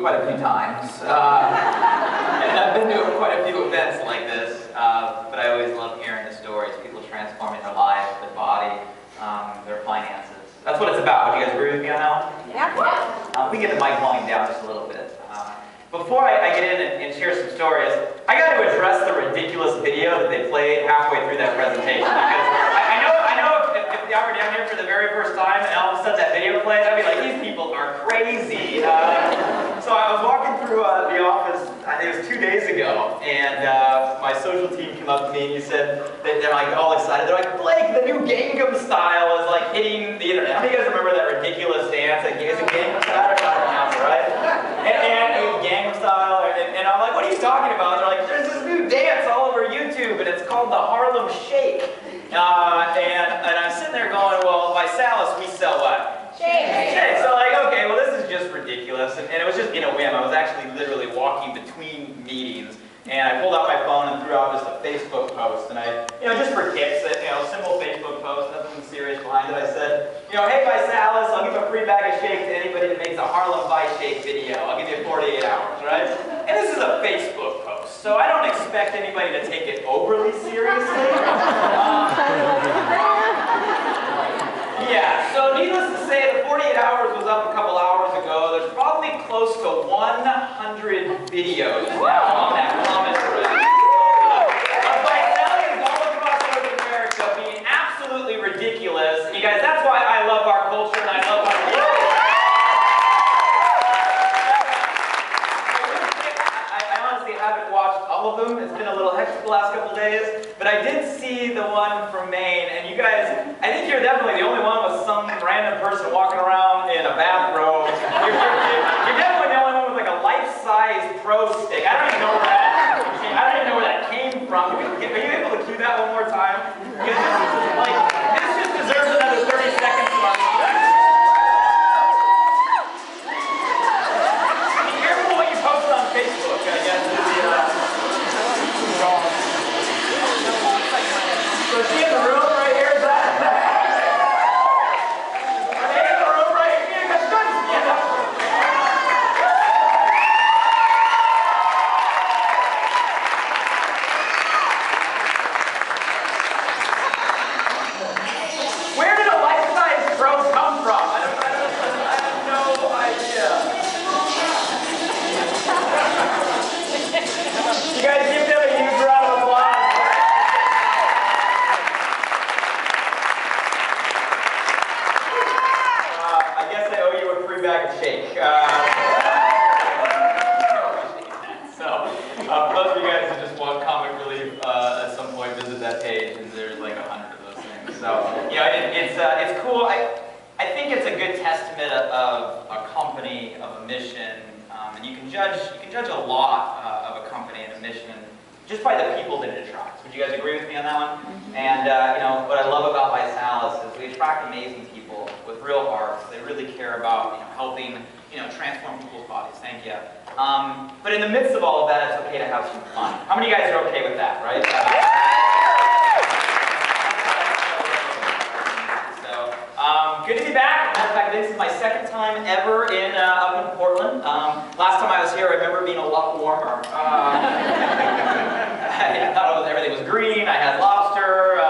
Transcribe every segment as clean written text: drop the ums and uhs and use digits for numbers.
quite a few times. And I've been to quite a few events like this, but I always love hearing the stories, people transforming their lives, their body, their finances. That's what it's about. Would you guys agree with me on that one? Yeah. We get the mic volume down just a little bit. Before I get in and share some stories, I got to address the ridiculous video that they played halfway through that presentation. Because I know if y'all were down here for the very first time and all of a sudden that video played, I'd be like, these people are crazy. So I was walking through the office, I think it was 2 days ago, and my social team came up to me and you said, they're like all excited. They're like, Blake, the new Gangnam Style is like hitting the internet. How many of you guys remember that ridiculous dance? Like, is it Gangnam Style or not, right? And Gangnam Style, and I'm like, what are you talking about? They're like, there's this new dance all over YouTube, and it's called the Harlem Shake. And I'm sitting there going, well, by Salis, we sell what? Shake. So like, okay, well, this is just ridiculous. And it was just in a whim. I was actually literally walking between meetings, and I pulled out my phone and threw out just a Facebook post. And I, just for kicks, simple Facebook post, nothing serious behind it. I said, hey, by Salis, I'll give a free bag of shake to anybody that makes a Harlem Vice Shake video. I'll give you 48 hours, right? And this is a Facebook post, so I don't expect anybody to take it overly seriously. Yeah, so needless to say, the 48 hours was up a couple hours ago. There's probably close to 100 videos now on that comment thread. Of Vitalians all across North America being absolutely ridiculous. You guys, that's why I love our culture and I love our I honestly haven't watched all of them. It's been a little hectic the last couple days. But I did see the one from Maine, and you guys, I think you're definitely the only one with some random person walking around in a bathrobe. You're definitely the only one with like a life-size pro stick. I don't even know where that came from. Are you able to cue that one more time? Because this just deserves another 30 seconds of our time. Be careful what you post on Facebook, I guess. So is she in the room right here? Is that? Are they in the room right here? You guys should stand up. Where did a life-size pro come from? I have no idea. You guys give them a huge round of applause. I guess I owe you a free bag of shake. So, for those of you guys who just want comic relief, at some point visit that page, and there's like 100 of those things. So, it's cool. I think it's a good testament of a company, of a mission, and you can judge a lot of a company and a mission just by the people that it attracts. Would you guys agree with me on that one? Mm-hmm. And what I love about Visalis is we attract amazing people with real hearts. They really care about helping transform people's bodies. Thank you. But in the midst of all of that, it's okay to have some fun. How many of you guys are okay with that, right? Good to be back. Matter of fact, this is my second time ever up in Portland. Last time I was here, I remember being a lot warmer. I thought everything was green. I had lobster.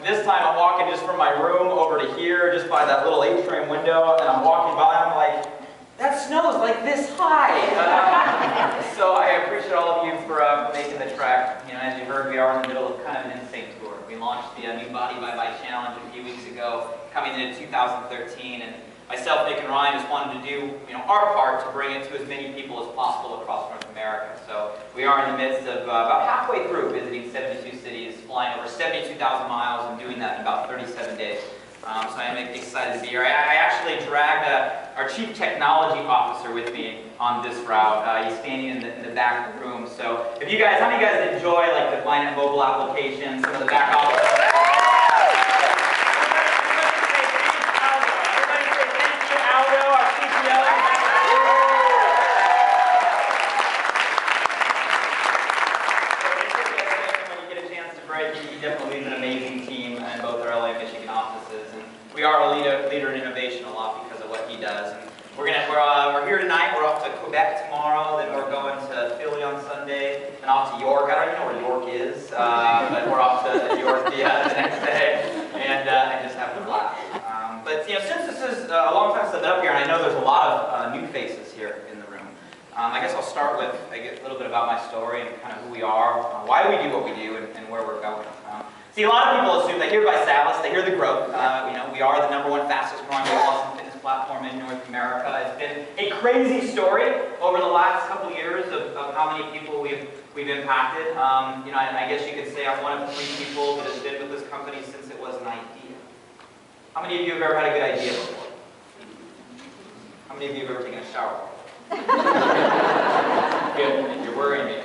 This time I'm walking just from my room over to here, just by that little atrium window, and I'm walking by and I'm like, that snow's like this high. So I appreciate all of you for making the trek. As you heard, we are in the middle of kind of an insane tour. We launched the New Body Bye Bye Challenge a few weeks ago, coming into 2013, and myself, Nick, and Ryan just wanted to do our part to bring it to as many people as possible across North America. So we are in the midst of about halfway through visiting 72 cities, flying over 72,000 miles, and doing that in about 37 days. So I am excited to be here. I actually dragged our Chief Technology Officer with me on this route. He's standing in the back of the room. So if you guys, how many of you guys enjoy like the Blind mobile applications, some of the back office? Everybody say thank you, Aldo, our CTO. When you get a chance to break, you definitely lead an amazing team in both our LA and Michigan offices. And we are a leader in innovation a lot because of what he does. And we're here here tonight. We're off to Quebec tomorrow, then we're going to Philly on Sunday, and off to York. I don't even know where York is, but we're off to York the next day, and just having a blast. But you know, since this is a long time since I've been up here, and I know there's a lot of new faces here in the room, I guess I'll start with a little bit about my story and kind of who we are, why we do what we do, and where we're going. See, a lot of people assume they hear ViSalus, they hear the growth. You know, we are the #1 fastest growing weight loss and fitness platform in North America. It's been a crazy story over the last couple of years of how many people we've impacted. You know, I guess you could say I'm one of 3 people that has been with this company since it was an idea. How many of you have ever had a good idea before? How many of you have ever taken a shower? Good, you're worrying me.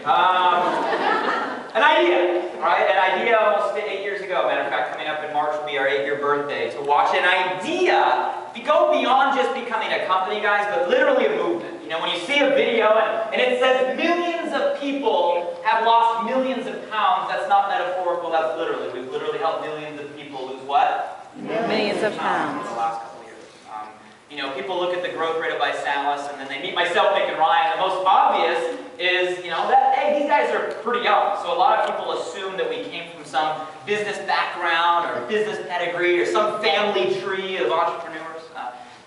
An idea, right? An idea almost 8 years ago. Matter of fact, coming up in March will be our 8-year birthday. To watch an idea go beyond just becoming a company, guys, but literally a movement. You know, when you see a video and it says millions of people have lost millions of pounds, that's not metaphorical, that's literally. We've literally helped millions of people lose what? Millions of pounds. In the last couple of years. You know, people look at the growth rate of ViSalus and then they meet myself, Nick, and Ryan. The most obvious is, you know, that, hey, these guys are pretty young. So a lot of people assume that we came from some business background or business pedigree or some family tree of entrepreneurs.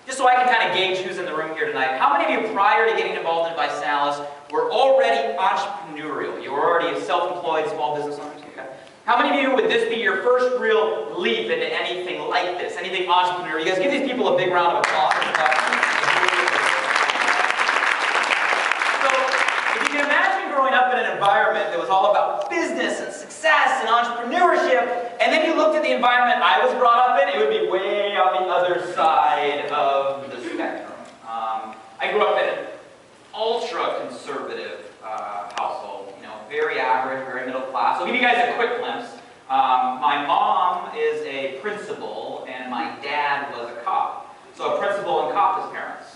Just so I can kind of gauge who's in the room here tonight. How many of you prior to getting involved in ViSalus were already entrepreneurial? You were already self-employed small business owners? Okay. How many of you would this be your first real leap into anything like this? Anything entrepreneurial? You guys give these people a big round of applause. You can imagine growing up in an environment that was all about business and success and entrepreneurship, and then you looked at the environment I was brought up in, it would be way on the other side of the spectrum. I grew up in an ultra-conservative household, you know, very average, very middle class. I'll give you guys a quick glimpse. My mom is a principal, and my dad was a cop. So a principal and cop as parents.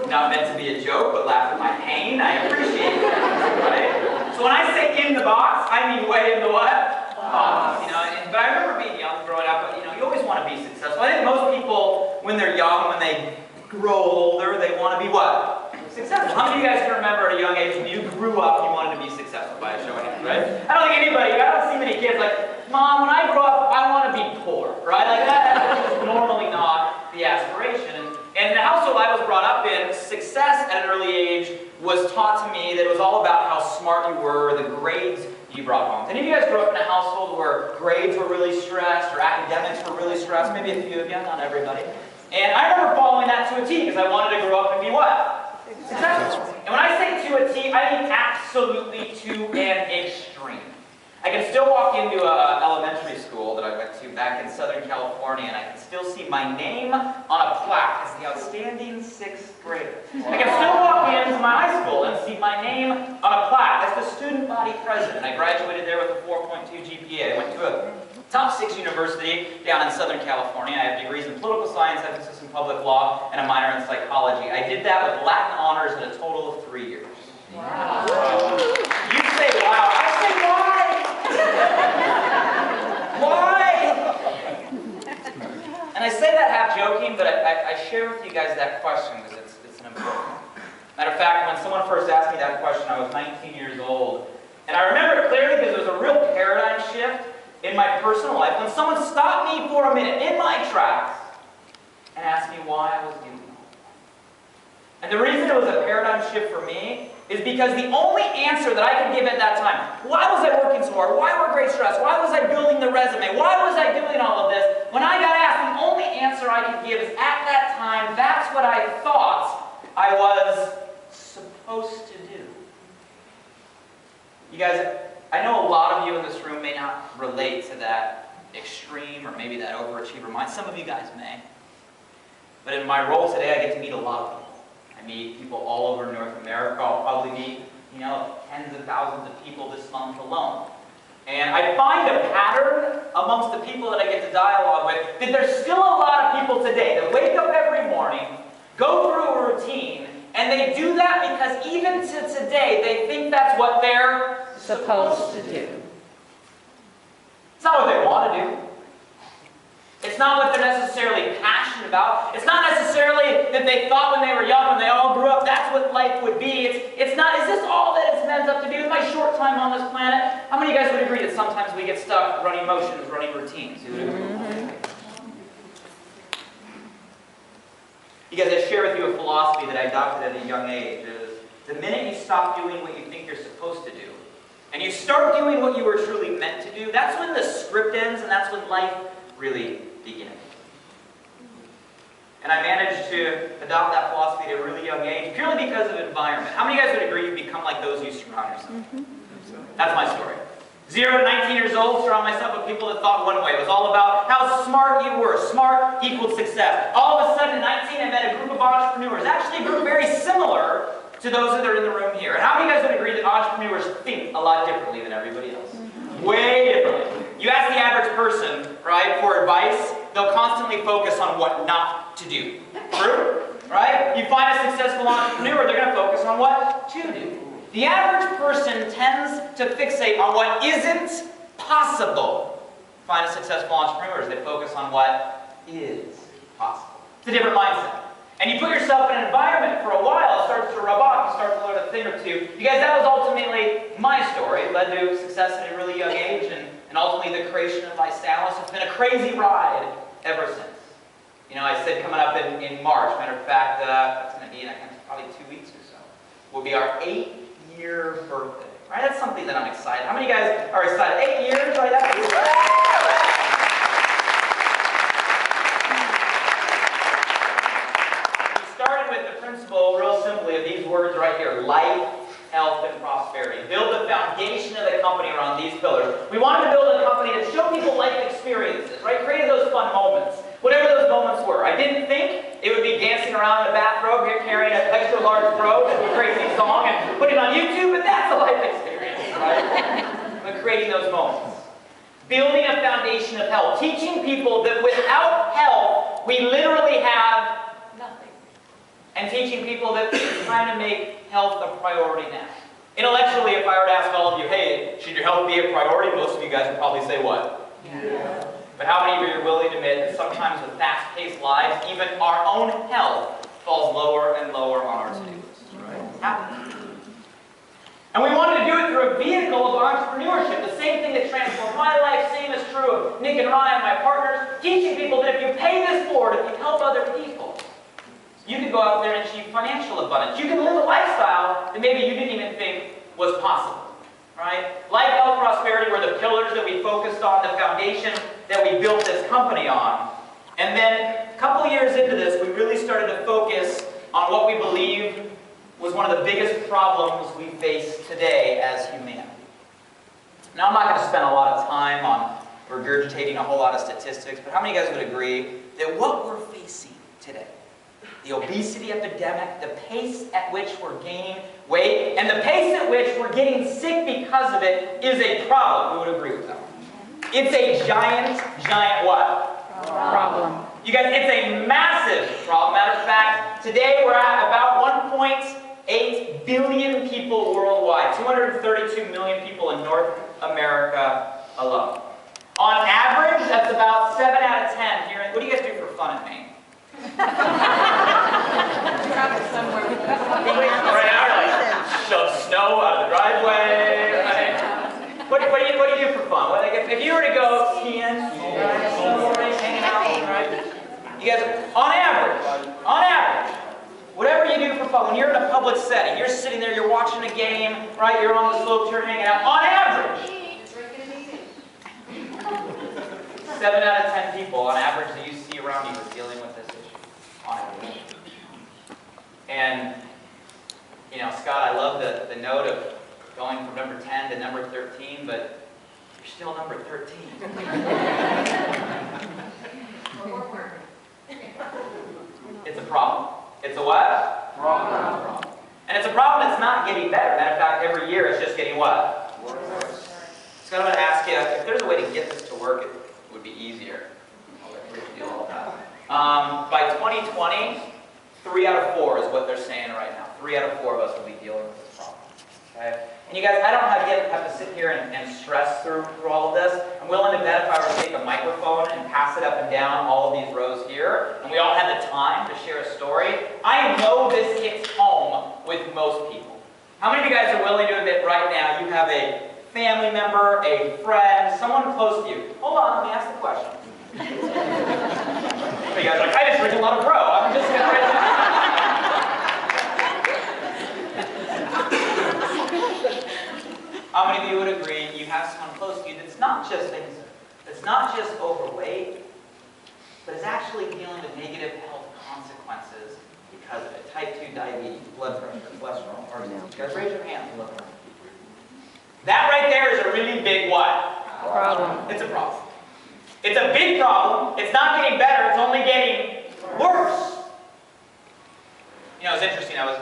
Not meant to be a joke, but laugh at my pain. I appreciate that, right? So when I say in the box, I mean way in the what? Box. You know, but I remember being young, growing up, but you know, you always want to be successful. I think most people, when they're young, when they grow older, they want to be what? Successful. How many of you guys can remember at a young age when you grew up, you wanted to be successful by a show of hands, right? I don't think anybody, I don't see many kids like, Mom, when I grow up, I want to be poor, right? Like that's normally not the aspiration. And the household I was brought up in, success at an early age was taught to me that it was all about how smart you were, the grades you brought home. Any of you guys grew up in a household where grades were really stressed or academics were really stressed? Maybe a few of you, not everybody. And I remember following that to a T because I wanted to grow up and be what? Successful. And when I say to a T, I mean absolutely to an extreme. I can still walk into an elementary school that I went to back in Southern California, and I can still see my name on a plaque as the outstanding 6th grader. I can still walk into my high school and see my name on a plaque as the student body president. I graduated there with a 4.2 GPA. I went to a top 6 university down in Southern California. I have degrees in political science, emphasis in public law, and a minor in psychology. I did that with Latin honors in a total of 3 years. Wow. You say wow. I say why? Why? And I say that half joking, but I share with you guys that question because it's an important one. Matter of fact, when someone first asked me that question, I was 19 years old. And I remember it clearly because there was a real paradigm shift in my personal life when someone stopped me for a minute in my tracks and asked me why I was doing it. And the reason it was a paradigm shift for me is because the only answer that I could give at that time, why was I working so hard? Why were grade stress? Why was I building the resume? Why was I doing all of this? When I got asked, the only answer I could give is at that time, that's what I thought I was supposed to do. You guys, I know a lot of you in this room may not relate to that extreme or maybe that overachiever mind. Some of you guys may. But in my role today, I get to meet a lot of people. I meet people all over North America. I'll probably meet, you know, tens of thousands of people this month alone. And I find a pattern amongst the people that I get to dialogue with that there's still a lot of people today that wake up every morning, go through a routine, and they do that because even to today, they think that's what they're supposed to do. It's not what they want to do. It's not what they're necessarily passionate about. It's not necessarily that they thought when they were young, when they all grew up, that's what life would be. It's not, is this all that it's meant up to be with my short time on this planet? How many of you guys would agree that sometimes we get stuck running motions, running routines? You would agree? You guys, I share with you a philosophy that I adopted at a young age. Is the minute you stop doing what you think you're supposed to do, and you start doing what you were truly meant to do, that's when the script ends, and that's when life really begins. And I managed to adopt that philosophy at a really young age, purely because of environment. How many of you guys would agree you become like those you surround yourself? That's my story. 0 to 19 years old, surround myself with people that thought one way. It was all about how smart you were. Smart equaled success. All of a sudden, at 19, I met a group of entrepreneurs. Actually, a group very similar to those that are in the room here. And how many of you guys would agree that entrepreneurs think a lot differently than everybody else? Way differently. You ask the average person, right, for advice, they'll constantly focus on what not to do. True? Right? You find a successful entrepreneur, they're going to focus on what to do. The average person tends to fixate on what isn't possible. Find a successful entrepreneur, they focus on what is possible. It's a different mindset. And you put yourself in an environment for a while, it starts to rub off, you start to learn a thing or two. You guys, that was ultimately my story. It led to success at a really young age, and ultimately the creation of my stylist. It's been a crazy ride ever since. You know, I said coming up in March, matter of fact, that's going to be in probably 2 weeks or so, will be our 8-year birthday. Right? That's something that I'm excited. How many of you guys are excited? 8 years, right? We started with the principle, real simply, of these words right here: life, health, and prosperity. Build the foundation of the company around these pillars. We wanted to build a company that showed people life experiences, right? Created those fun moments. Whatever those moments were. I didn't think it would be dancing around in a bathrobe here carrying an extra large robe to a crazy song and putting it on YouTube, but that's a life experience, right? But creating those moments. Building a foundation of health. Teaching people that without health, we literally have nothing. And teaching people that we're trying to make health a priority now. Intellectually, if I were to ask all of you, hey, should your health be a priority? Most of you guys would probably say what? Yeah. But how many of you are willing to admit that sometimes with fast-paced lives, even our own health falls lower and lower on our to-do list? Right? And we wanted to do it through a vehicle of entrepreneurship, the same thing that transformed my life, same is true of Nick and Ryan, my partners, teaching people that if you pay this forward, if you help other people, you can go out there and achieve financial abundance. You can live a lifestyle that maybe you didn't even think was possible. Right? Life, health, prosperity were the pillars that we focused on, the foundation that we built this company on. And then a couple years into this, we really started to focus on what we believe was one of the biggest problems we face today as humanity. Now, I'm not going to spend a lot of time on regurgitating a whole lot of statistics, but how many of you guys would agree that what we're facing today, the obesity epidemic, the pace at which we're gaining weight, and the pace at which we're getting sick because of it is a problem? Who would agree with that? It's a giant what? Problem. You guys, it's a massive problem. Matter of fact, today we're at about 1.8 billion people worldwide. 232 million people in North America alone. On average, that's about 7 out of 10 here. What do you guys do for fun in Maine? Travel somewhere. Right now, we're like, shove snow out of the driveway. Right? What do you do for fun? Like if you were to go skiing, snowboarding, hanging out, right? You guys, on average, whatever you do for fun, when you're in a public setting, you're sitting there, you're watching a game, right? You're on the slopes, you're hanging out. On average, 7 out of 10 people, on average, that you see around you is dealing with this issue. On average. And, you know, Scott, I love the note of going from number 10 to number 13, but you're still number 13. It's a problem. It's a what? Problem. And it's a problem that's not getting better. Matter of fact, every year it's just getting what? Worse. So I'm going to ask you, if there's a way to get this to work, it would be easier. I'll let Rich do all that. By 2020, 3 out of 4 is what they're saying right now. 3 out of 4 of us will be dealing with this problem. Okay? And you guys, I don't have to sit here and stress through all of this. I'm willing to bet if I were to take a microphone and pass it up and down all of these rows here, and we all had the time to share a story, I know this hits home with most people. How many of you guys are willing to admit right now you have a family member, a friend, someone close to you? Hold on, let me ask the question. You guys are like, I just drink a lot of bro. I'm just going to write How many of you would agree you have someone close to you that's not just overweight, but is actually dealing with negative health consequences because of it? Type 2 diabetes, blood pressure, cholesterol, heart disease. You guys raise your hands and look around. That right there is a really big what? Problem. It's a problem. It's a big problem. It's not getting better. It's only getting worse. You know, it's interesting. I was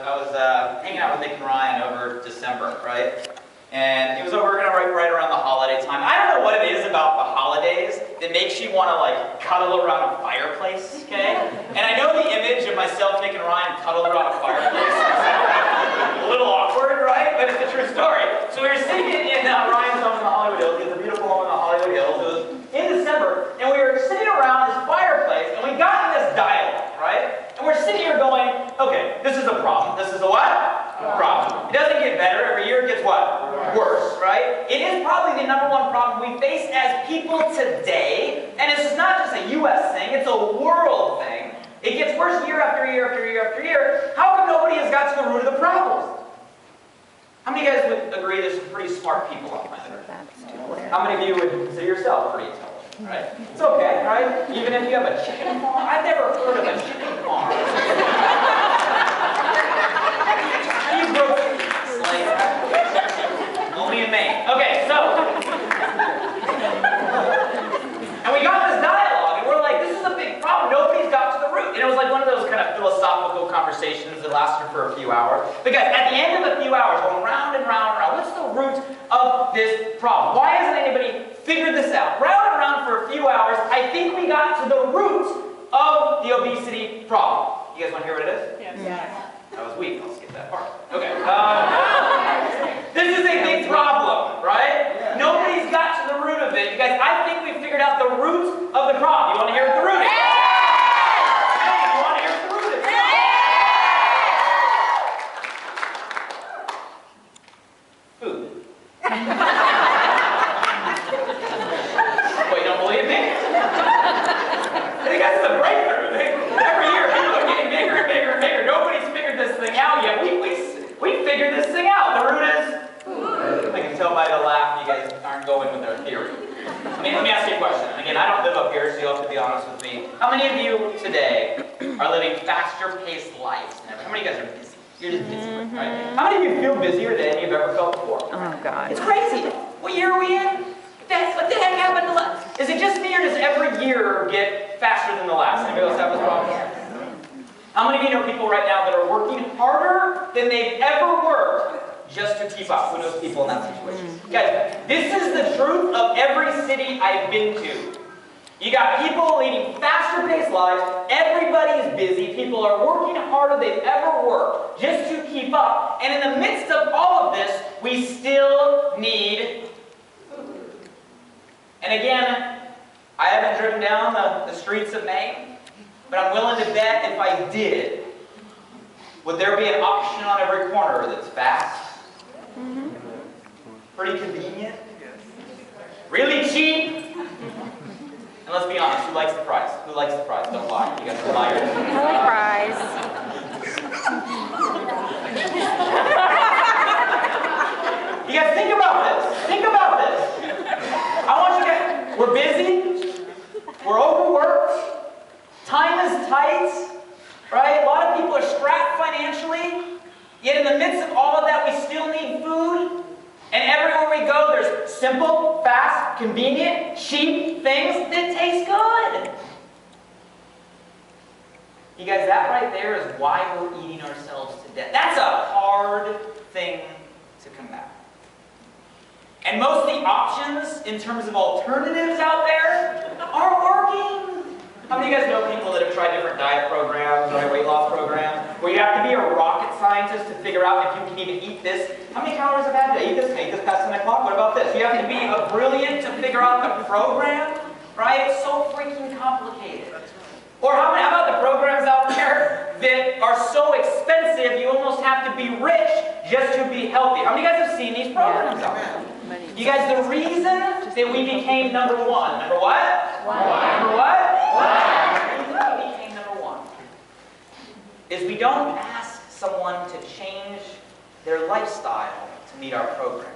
hanging out with Nick and Ryan over December, right? And it was over right around the holiday time. I don't know what it is about the holidays that makes you want to like cuddle around a fireplace, okay? And I know the image of myself, Nick and Ryan cuddled around a fireplace. A little awkward, right? But it's a true story. So we were sitting in Ryan's home in the Hollywood Hills. He has a beautiful home in the Hollywood Hills. It was in December, and we were sitting around this fireplace, and we got in this dialogue, right? And we're sitting here going, okay, this is a problem. This is a what? Problem. It doesn't get better. Every year it gets what? Worse, right? It is probably the #1 problem we face as people today, and this is not just a U.S. thing, it's a world thing. It gets worse year after year after year after year. How come nobody has got to the root of the problem? How many of you guys would agree there's some pretty smart people on planet Earth? How many of you would consider yourself pretty intelligent, right? It's okay, right? Even if you have a chicken farm. I've never heard of a chicken farm. You broke slave. Only in Maine. Okay, so. And we got this dialogue, and we're like, this is a big problem. Nobody's got to the root. And it was like one of those kind of philosophical conversations that lasted for a few hours. Because at the end of a few hours, going round and round and round, what's the root of this problem? Why hasn't anybody figured this out? Round and round for a few hours, I think we got to the root of the obesity problem. You guys want to hear what it is? Yes. That was weak. I'll skip that part. Okay. This is a big problem, right? Yeah. Nobody's got to the root of it. You guys, I think we figured out the root of the problem. You want to hear what the root is? Hey, you want to hear what the root is? Food. Well, you don't believe me? You guys, it's a breakthrough. Every year, people are getting bigger and bigger and bigger. Nobody's figured this thing out yet. We figured this thing out. The root is food. I can tell by the laugh you guys aren't going with our theory. Let me ask you a question. Again, I don't live up here, so you'll have to be honest with me. How many of you today are living faster-paced lives? How many of you guys are busy? You're just busy, right? How many of you feel busier than you've ever felt before? Oh, God. It's crazy. What year are we in? What the heck happened to last? Is it just me, or does every year get faster than the last? Anybody else have this problem? How many of you know people right now that are working harder than they've ever worked just to keep up? Who knows people in that situation? Guys, this is the truth of every city I've been to. You got people leading faster-paced lives. Everybody's busy. People are working harder than they've ever worked just to keep up. And in the midst of all of this, we still need food. And again, I haven't driven down the streets of Maine, but I'm willing to bet if I did, would there be an option on every corner that's fast? Pretty convenient? Really cheap? And let's be honest, who likes the fries? Who likes the fries? Don't lie. You guys are liars. I like fries. You guys think about this. Think about this. I want you guys, we're busy. We're overworked. Time is tight. Right? A lot of people are strapped financially. Yet in the midst of all of that, we still need food. And everywhere we go, there's simple, fast, convenient, cheap things that taste good. You guys, that right there is why we're eating ourselves to death. That's a hard thing to combat. And most of the options, in terms of alternatives out there, aren't working. How many of you guys know people that have tried different diet programs, right, weight loss programs, where you have to be a rocket scientist to figure out if you can even eat this. How many calories a day? Eat this, can I eat this past 10 o'clock? What about this? You have to be a brilliant to figure out the program, right? It's so freaking complicated. Or how about the programs out there that are so expensive you almost have to be rich just to be healthy? How many of you guys have seen these programs out there? You guys, the reason that we became number one, number what? Number what? The reason we became number one is we don't ask someone to change their lifestyle to meet our program.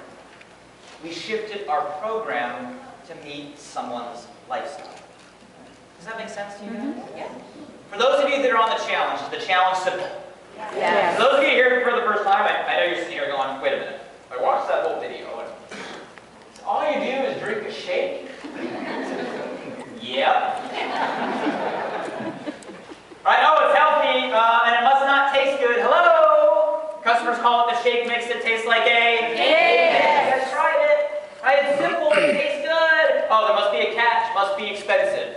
We shifted our program to meet someone's lifestyle. Does that make sense to you guys? Yeah. For those of you that are on the challenge, is the challenge simple? Yes. For those of you here for the first time, I know you're sitting here going, wait a minute. I watched that whole video. All you do is drink a shake? Yep. Right? Oh, it's healthy, and it must not taste good. Hello? Customers call it the shake mix that tastes like a... Yes. You guys tried it. Right? It's simple, it tastes good. Oh, there must be a catch, must be expensive.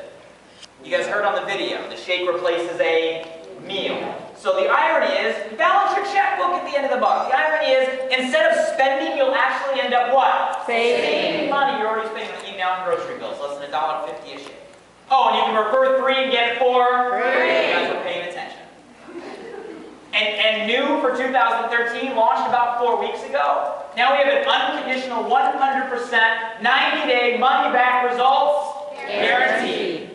You guys heard on the video, the shake replaces a meal. So the irony is, balance your checkbook at the end of the month. The irony is, instead of spending, you'll actually end up what? Saving money. You're already spending on eating out on grocery bills, less than $1.50 a shake. Oh, and you can refer 3 and get it for free. You guys are paying attention. And new for 2013, launched about 4 weeks ago. Now we have an unconditional 100% 90-day money-back results guarantee.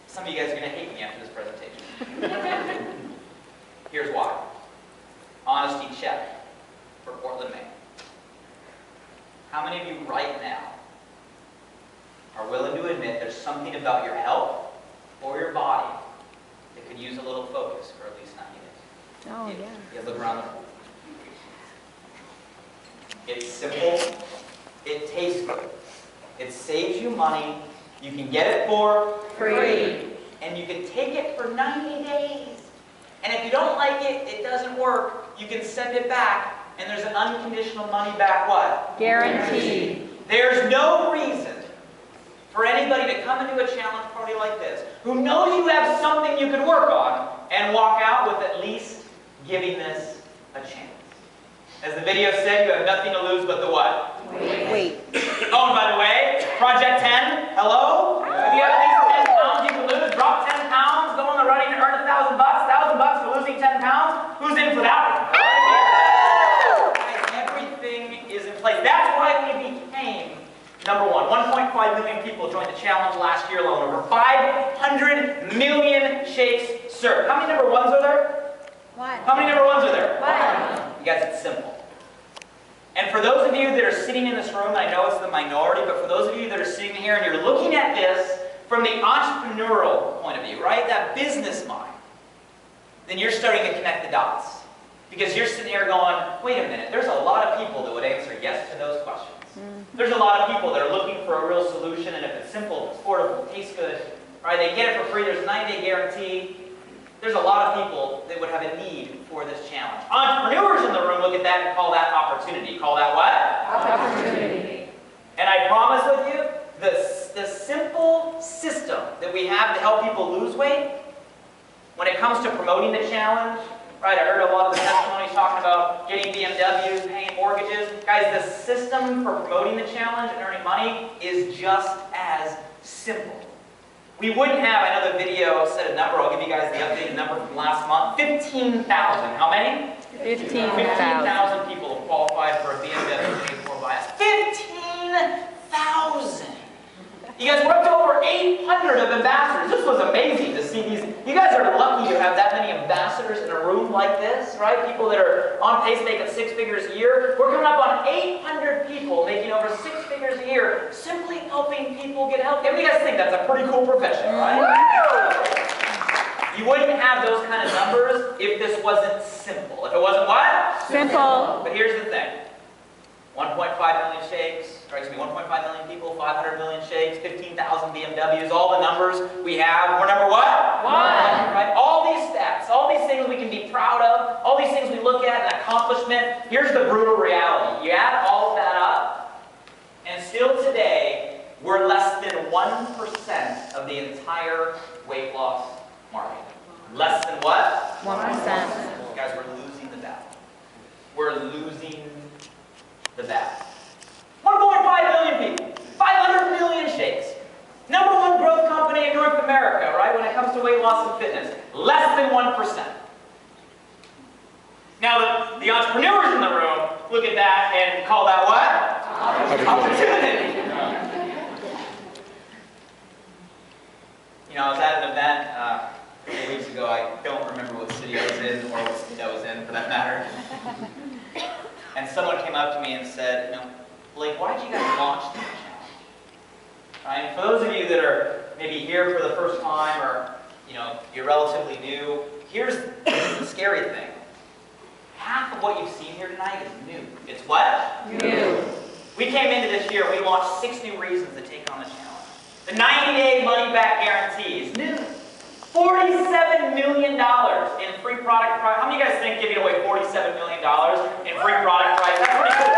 Some of you guys are going to hate me after this presentation. Here's why. Honesty check for Portland, Maine. How many of you right now are willing to admit there's something about your health or your body that could use a little focus for at least 90 days? Oh, yeah. You look around the room. It's simple. It tastes good. It saves you money. You can get it for free. And you can take it for 90 days. And if you don't like it, it doesn't work, you can send it back, and there's an unconditional money back what? Guaranteed. There's no reason for anybody to come into a challenge party like this, who knows you have something you could work on, and walk out with at least giving this a chance. As the video said, you have nothing to lose but the what? Wait. Oh, and by the way, Project 10, hello? If you have at least 10 pounds you can lose, drop 10 pounds, go in the running and earn $1,000 for losing 10 pounds. Who's in for that one? Guys, everything is in place. That's why we became number one. 1.5 million people joined the challenge last year alone. Over 500 million shakes served. How many number ones are there? One. How many number ones are there? One. You guys, it's simple. And for those of you that are sitting in this room, I know it's the minority, but for those of you that are sitting here and you're looking at this from the entrepreneurial point of view, right? That business mind, then you're starting to connect the dots. Because you're sitting here going, wait a minute, there's a lot of people that would answer yes to those questions. There's a lot of people that are looking for a real solution, and if it's simple, it's affordable, tastes good, right? They get it for free, there's a 90-day guarantee. There's a lot of people that would have a need for this challenge. Entrepreneurs in the room look at that and call that opportunity. Call that what? Opportunity. And I promise with you, the simple system that we have to help people lose weight, when it comes to promoting the challenge, right? I heard a lot of the testimonies talking about getting BMWs, paying mortgages. Guys, the system for promoting the challenge and earning money is just as simple. We wouldn't have, I know the video said a number, I'll give you guys the updated number from last month, 15,000. How many? 15,000. 15,000 people have qualified for a BMW paid for by us. 15,000! You guys, we're up to over 800 of ambassadors. This was amazing to see these. You guys are lucky to have that many ambassadors in a room like this, right? People that are on pace making 6 figures a year. We're coming up on 800 people making over 6 figures a year simply helping people get healthy. What do you guys think? That's a pretty cool profession, right? You wouldn't have those kind of numbers if this wasn't simple. If it wasn't what? Simple. But here's the thing. 1.5 million shakes, or excuse me, 1.5 million people, 500 million shakes, 15,000 BMWs, all the numbers we have. We're number what? One. Right? All these stats, all these things we can be proud of, all these things we look at, an accomplishment. Here's the brutal reality. You add all of that up, and still today, we're less than 1% of the entire weight loss market. Less than what? 1%. Guys, we're losing the battle. 1%. Now, the entrepreneurs in the room look at that and call that what? Opportunity. You know, I was at an event a couple weeks ago. I don't remember what city I was in or what state I was in, for that matter. And someone came up to me and said, you know, Blake, why did you guys launch this challenge? Right? And for those of you that are maybe here for the first time, or you know, you're relatively new, here's the scary thing. Half of what you've seen here tonight is new. It's what? New. We came into this year, we launched 6 new reasons to take on the challenge. The 90-day money-back guarantee is new. $47 million in free product price. How many of you guys think giving away $47 million in free product price? That's pretty cool.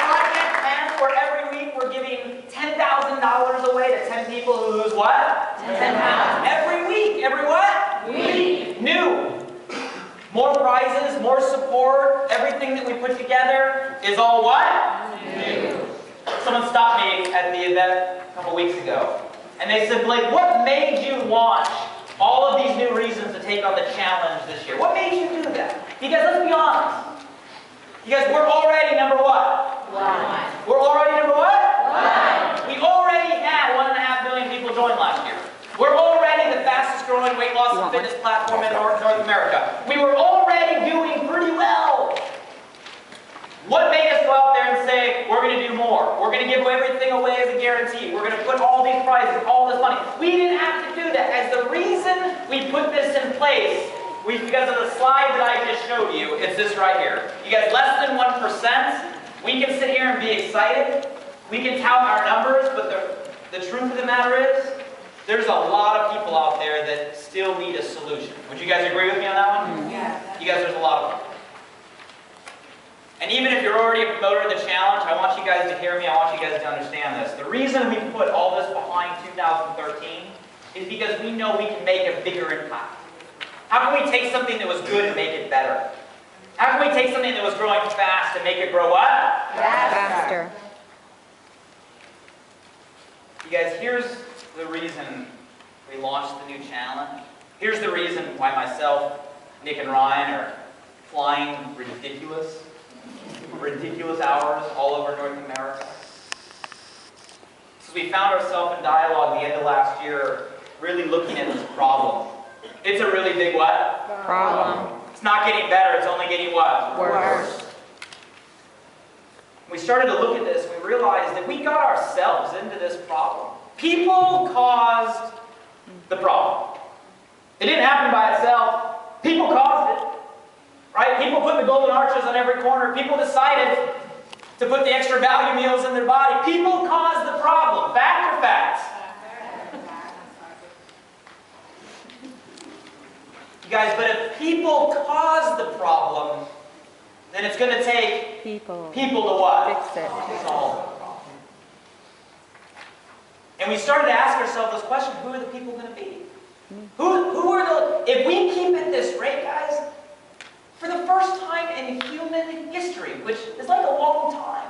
Project plans where every week we're giving $10,000 away to 10 people who lose what? 10 pounds. Every week. Every what? Week. New. More prizes, more support. Everything that we put together is all what? New. Someone stopped me at the event a couple weeks ago. And they said, Blake, what made you launch all of these new reasons to take on the challenge this year? What made you do that? You guys, let's be honest. You guys, we're already number what? 1. We're already number what? 1. We already had 1.5 million people join last year. We're already the fastest growing weight loss and fitness platform in North America. We were already doing pretty well. What made us go out there and say, we're going to do more? We're going to give everything away as a guarantee. We're going to put all these prizes, all this money. We didn't have to do that. As the reason we put this in place, because of the slide that I just showed you, it's this right here. You guys, less than 1%, we can sit here and be excited. We can tout our numbers, but the truth of the matter is, there's a lot of people out there that still need a solution. Would you guys agree with me on that one? Yeah. You guys, there's a lot of them. And even if you're already a promoter of the challenge, I want you guys to hear me. I want you guys to understand this. The reason we put all this behind 2013 is because we know we can make a bigger impact. How can we take something that was good and make it better? How can we take something that was growing fast and make it grow what? Faster. You guys, here's the reason we launched the new challenge. Here's the reason why myself, Nick, and Ryan are flying ridiculous hours all over North America. So we found ourselves in dialogue the end of last year, really looking at this problem. It's a really big what? Problem. It's not getting better, it's only getting what? Worse. We started to look at this, we realized that we got ourselves into this problem. People caused the problem. It didn't happen by itself. People caused it. Right? People put the golden arches on every corner. People decided to put the extra value meals in their body. People caused the problem. Fact or facts? You guys, but if people cause the problem, then it's going to take people to what? Fix it. Solve the problem. And we started to ask ourselves this question, who are the people going to be? Who are the... If we keep at this rate, guys, for the first time in human history, which is like a long time.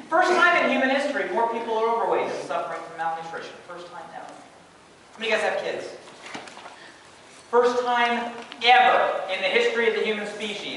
First time in human history, more people are overweight and suffering from malnutrition. First time ever. How many of you guys have kids? First time ever in the history of the human species.